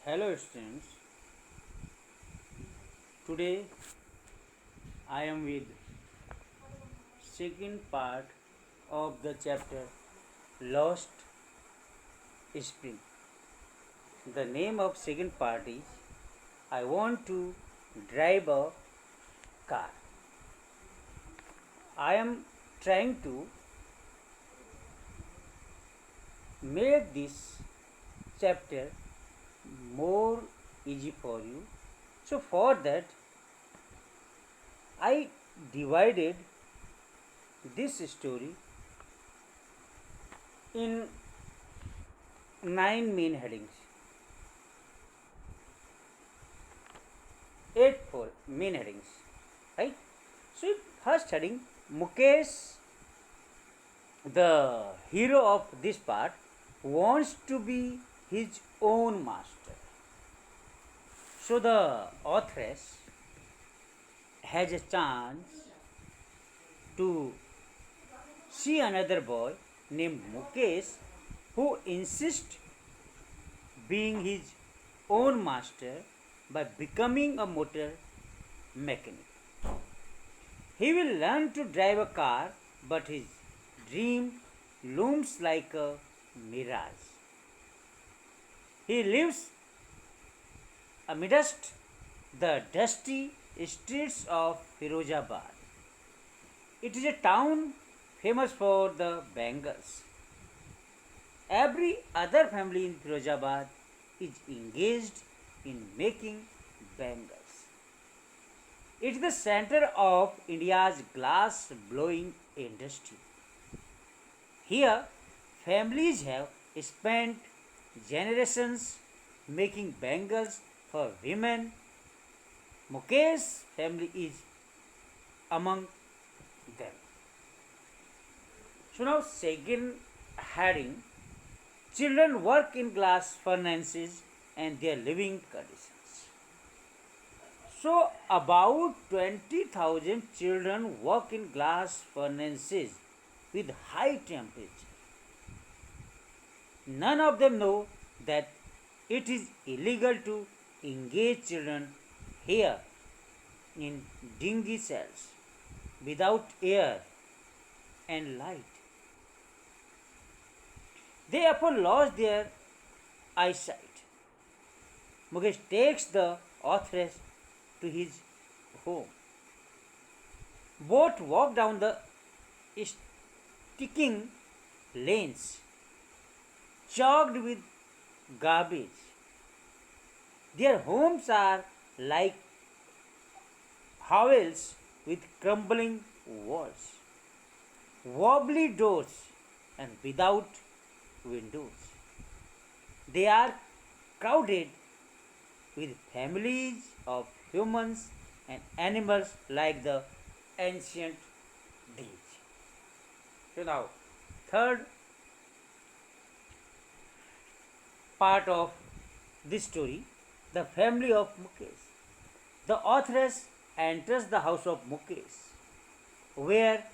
Hello students, today I am with second part of the chapter Lost Spring. The name of second part is I want to drive a car. I am trying to make this chapter more easy for you. So for that I divided this story in 9 main headings, 8 four main headings, right? So first heading, Mukesh, the hero of this part, wants to be his own master. So the authoress has a chance to see another boy named Mukesh who insists being his own master by becoming a motor mechanic. He will learn to drive a car, but his dream looms like a mirage. He lives amidst the dusty streets of Firozabad. It is a town famous for the bangles. Every other family in Firozabad is engaged in making bangles. It is the center of India's glass blowing industry. Here, families have spent generations making bangles for women. Mukesh's family is among them. So now second heading, children work in glass furnaces and their living conditions. So about 20,000 children work in glass furnaces with high temperature. None of them know that it is illegal to engage children here in dingy cells without air and light. They often lost their eyesight. Mukesh takes the authoress to his home. Both walk down the sticking lanes chalked with garbage. Their homes are like hovels with crumbling walls, wobbly doors, and without windows. They are crowded with families of humans and animals like the ancient days. So now, third part of this story, the family of Mukesh. The authoress enters the house of Mukesh, where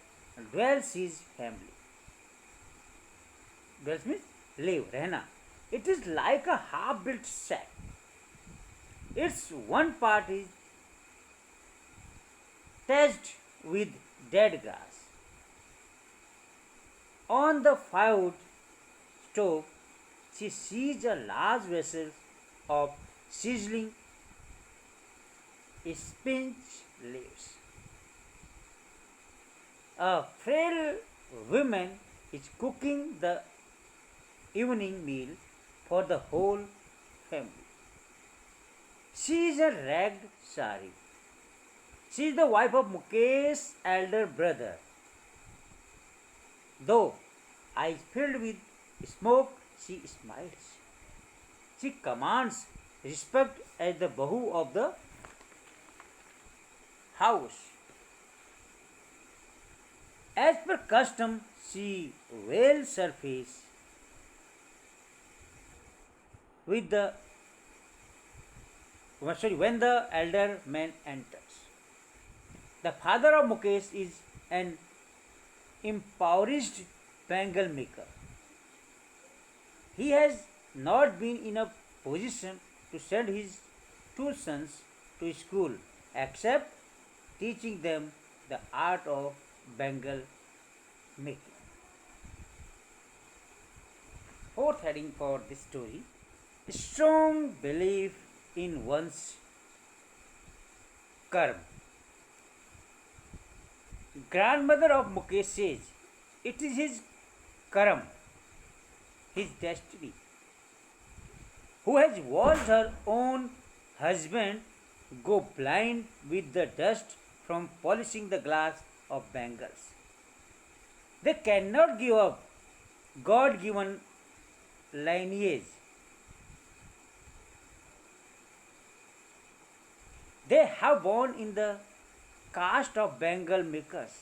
dwells his family. Dwells means live, rehna. It is like a half-built shack. Its one part is thatched with dead grass. On the firewood stove, she sees a large vessel of sizzling spinach leaves. A frail woman is cooking the evening meal for the whole family. She is a ragged sari. She is the wife of Mukesh's elder brother. Though eyes filled with smoke, she smiles. She commands respect as the Bahu of the house. As per custom, she veils her face with the when the elder man enters. The father of Mukesh is an impoverished bangle maker. He has not been in a position to send his two sons to school except teaching them the art of bangle making. Fourth heading for this story: strong belief in one's karma. Grandmother of Mukesh says it is his karam, his destiny, who has watched her own husband go blind with the dust from polishing the glass of bangles. They cannot give up God given lineage. They have born in the caste of bangle makers.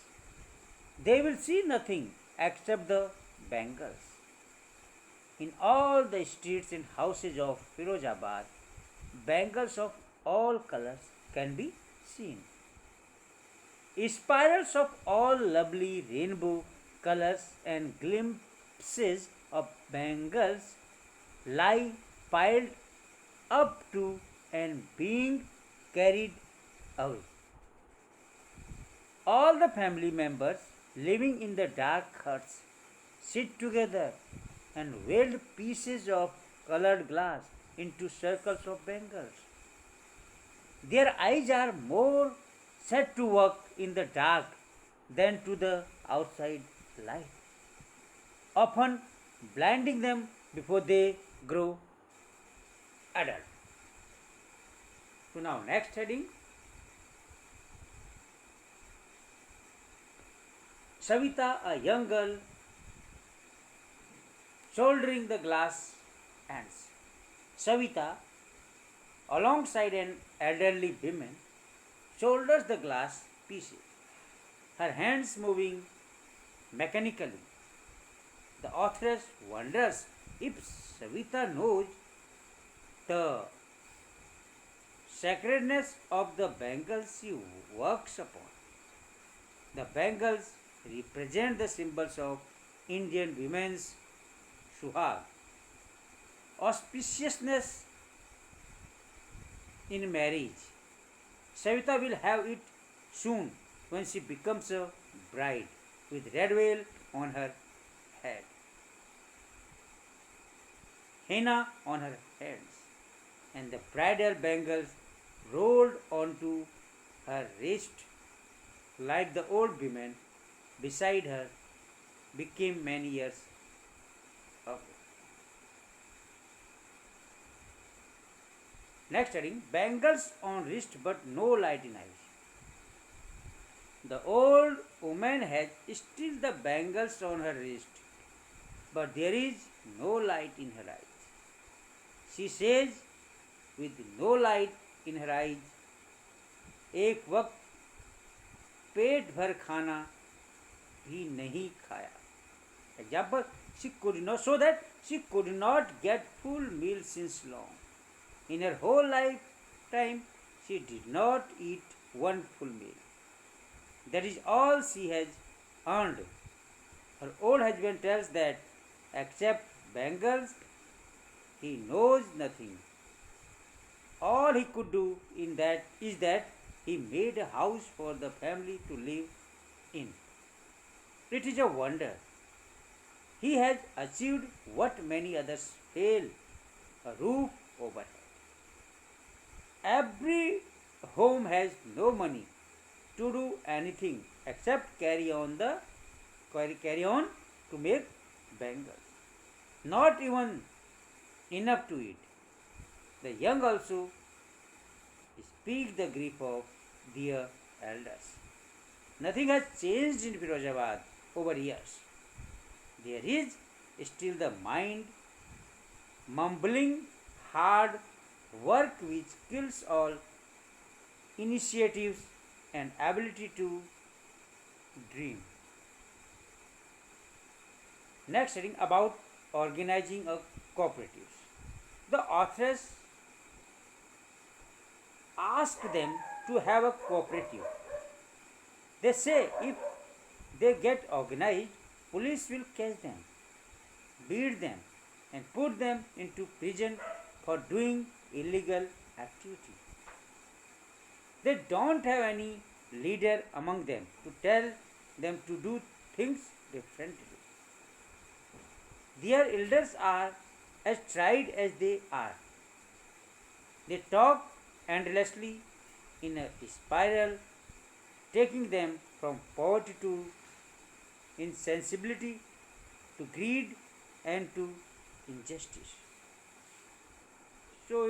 They will see nothing except the bangles. In all the streets and houses of Firozabad, bangles of all colors can be seen. Spirals of all lovely rainbow colors and glimpses of bangles lie piled up to and being carried away. All the family members living in the dark huts sit together and weld pieces of colored glass into circles of bangles. Their eyes are more set to work in the dark than to the outside light, often blinding them before they grow adult. So now next heading: Savita, a young girl shouldering the glass ants. Savita, alongside an elderly woman, shoulders the glass pieces, her hands moving mechanically. The authoress wonders if Savita knows the sacredness of the bangles she works upon. The bangles represent the symbols of Indian women's suhag, auspiciousness in marriage. Savita will have it soon when she becomes a bride with red veil on her head, henna on her hands, and the bridal bangles rolled onto her wrist like the old women beside her became many years ago. Next heading: bangles on wrist but no light in eyes. The old woman has still the bangles on her wrist, but there is no light in her eyes. She says, with no light in her eyes, एक वक्त पेट भर खाना भी नहीं खाया. Example, she could not, so that she could not get full meal since long. In her whole lifetime, she did not eat one full meal. That is all she has earned. Her old husband tells that except bangles, he knows nothing. All he could do in that is that he made a house for the family to live in. It is a wonder. He has achieved what many others fail: a roof overhead. Every home has no money to do anything except carry on to make bangles. Not even enough to eat. The young also speak the grief of their elders. Nothing has changed in Firozabad over years. There is still the mind mumbling hard work which kills all initiatives and ability to dream. Next heading: about organizing a cooperative. The authors ask them to have a cooperative. They say if they get organized, police will catch them, beat them, and put them into prison for doing illegal activity. They don't have any leader among them to tell them to do things differently. Their elders are as tried as they are. They talk endlessly in a spiral, taking them from poverty to insensibility, to greed, and to injustice. So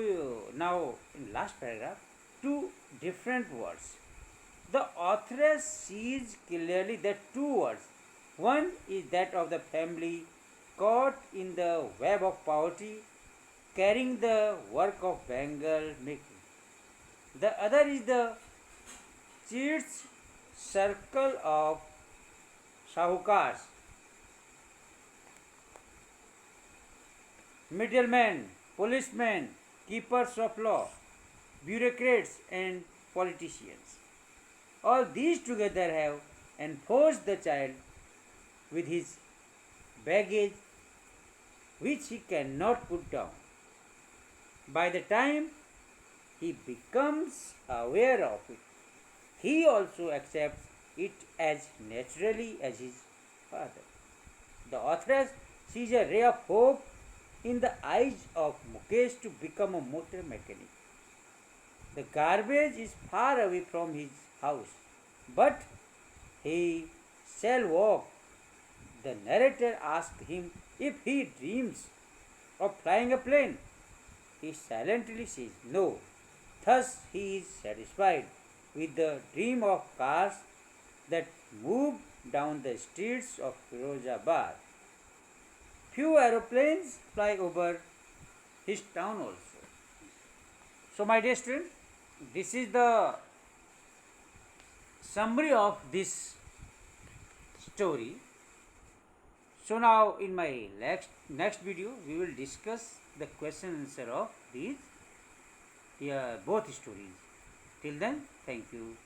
now in last paragraph, two different words. The authoress sees clearly that two words. One is that of the family caught in the web of poverty, carrying the work of Bengal making. The other is the cheats circle of Shahukars, middlemen, policemen, keepers of law, bureaucrats, and politicians. All these together have enforced the child with his baggage which he cannot put down. By the time he becomes aware of it, he also accepts it as naturally as his father. The authoress sees a ray of hope in the eyes of Mukesh to become a motor mechanic. The garbage is far away from his house, but he shall walk. The narrator asks him if he dreams of flying a plane. He silently says no. Thus he is satisfied with the dream of cars that move down the streets of Firozabad. Few aeroplanes fly over his town also. So my dear students, this is the summary of this story. So now in my next video we will discuss the question and answer of these both stories. Till then, thank you.